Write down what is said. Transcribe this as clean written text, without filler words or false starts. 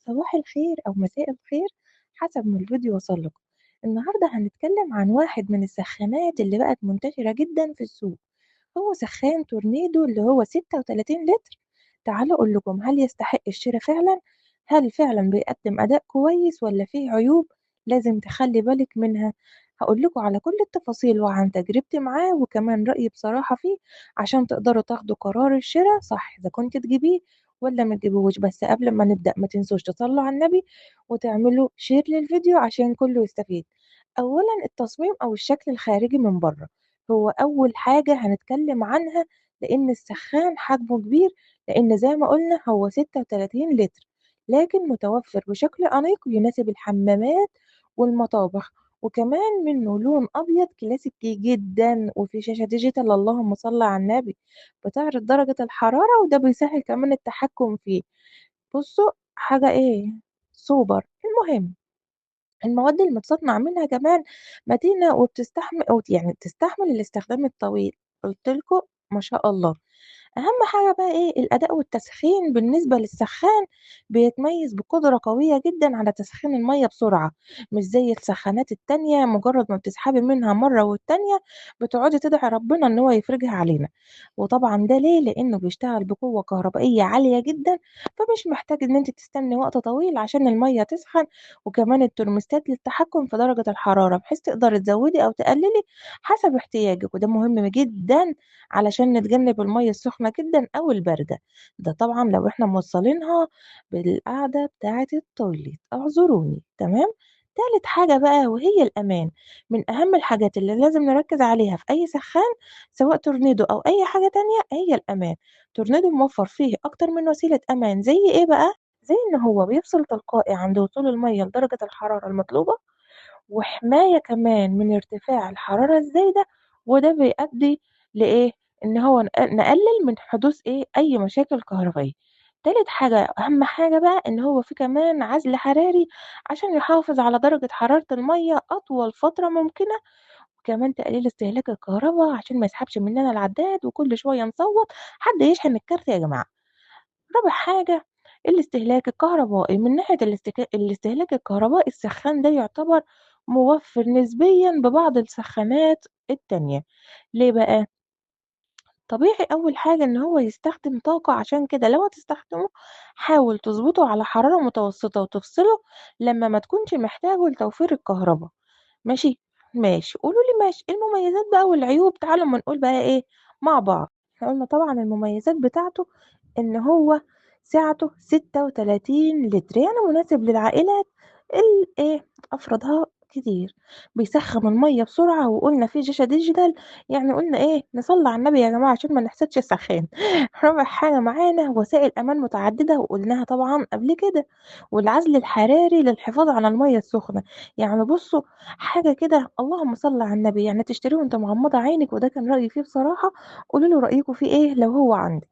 صباح الخير أو مساء الخير حسب ما الفيديو وصل لكم. النهاردة هنتكلم عن واحد من السخانات اللي بقت منتشرة جدا في السوق. هو سخان تورنيدو اللي هو 36 لتر. تعالوا أقول لكم هل يستحق الشراء فعلا؟ هل فعلا بيقدم أداء كويس ولا فيه عيوب لازم تخلي بالك منها؟ هقول لكم على كل التفاصيل وعن تجربتي معاه وكمان رأيي بصراحة فيه عشان تقدروا تاخدوا قرار الشراء صح إذا كنت تجيبيه ولا ما تجيبوهوش. بس قبل ما نبدأ ما تنسوش تصلوا على النبي وتعملوا شير للفيديو عشان كله يستفيد. أولا التصميم أو الشكل الخارجي من بره هو أول حاجة هنتكلم عنها، لأن السخان حجمه كبير، لأن زي ما قلنا هو 36 لتر، لكن متوفر بشكل أنيق يناسب الحمامات والمطابخ. وكمان منه لون أبيض كلاسيكي جدا، وفي شاشة ديجيتال اللهم صل على النبي بتعرض درجة الحرارة، وده بيسهل كمان التحكم فيه. بصوا حاجة ايه، سوبر. المهم المواد اللي متصنع منها كمان متينة وبتستحمل أو يعني بتستحمل الاستخدام الطويل. قلت لكم ما شاء الله. أهم حاجة بقى إيه الأداء والتسخين. بالنسبة للسخان بيتميز بقدرة قوية جدا على تسخين المية بسرعة، مش زي السخانات التانية مجرد ما بتسحبي منها مرة والتانية بتقعدي تدعي ربنا إن هو يفرجها علينا. وطبعا ده ليه؟ لأنه بيشتغل بقوة كهربائية عالية جدا، فمش محتاج إن انت تستني وقت طويل عشان المية تسخن. وكمان الترموستات للتحكم في درجة الحرارة بحيث تقدري تزودي أو تقللي حسب احتياجك، وده مهم جدا علشان نتجنب المَيّة السخنة جدًا أو الباردة. ده طبعًا لو إحنا موصّلينها بالقاعدة بتاعة التويليت، اعذروني، تمام؟ تالت حاجة بقى وهي الأمان. من أهم الحاجات اللي لازم نركّز عليها في أي سخّان سواء تورنيدو أو أي حاجة تانية هي الأمان. تورنيدو موفّر فيه أكتر من وسيلة أمان زي إيه بقى؟ زي إن هو بيفصل تلقائي عند وصول المَيّة لدرجة الحرارة المطلوبة، وحماية كمان من ارتفاع الحرارة الزايدة، وده بيؤدي لإيه؟ إن هو نقلل من حدوث إيه؟ أي مشاكل كهربائية. تالت حاجة أهم حاجة بقى إن هو فيه كمان عزل حراري عشان يحافظ على درجة حرارة المَيّة أطول فترة ممكنة، وكمان تقليل استهلاك الكهربا عشان ما يسحبش مننا العداد وكل شوية نصوت حد يشحن الكارت يا جماعة. رابع حاجة الاستهلاك الكهربائي. من ناحية الاستهلاك الكهربائي السخان ده يعتبر موفر نسبيا ببعض السخانات التانية. ليه بقى؟ طبيعي أول حاجة إن هو يستخدم طاقة، عشان كده لو هتستخدمه حاول تظبطه على حرارة متوسطة وتفصله لما ما تكونش محتاجه لتوفير الكهرباء. ماشي؟ ماشي، قولوا لي ماشي المميزات بقى والعيوب. تعالوا ما نقول بقى إيه مع بعض. احنا قلنا طبعا المميزات بتاعته إن هو سعته 36 لتر، يعني مناسب للعائلات إيه أفرادها كتير. بيسخّن المَيّة بسرعة، وقُلنا فيه شاشة ديجيتال، يعني قُلنا إيه نصلّي على النبي يا جماعة عشان ما نحسدش السخّان. رابع حاجة معانا وسائل أمان متعددة وقُلناها طبعًا قبل كده، والعزل الحراري للحفاظ على المَيّة السخنة. يعني بُصّوا حاجة كده اللهم صل على النبي، يعني تشتريه وأنتِ مغمضة عينِك، وده كان رأيي فيه بصراحة. قولوا لي رأيكم فيه إيه لو هو عندِك.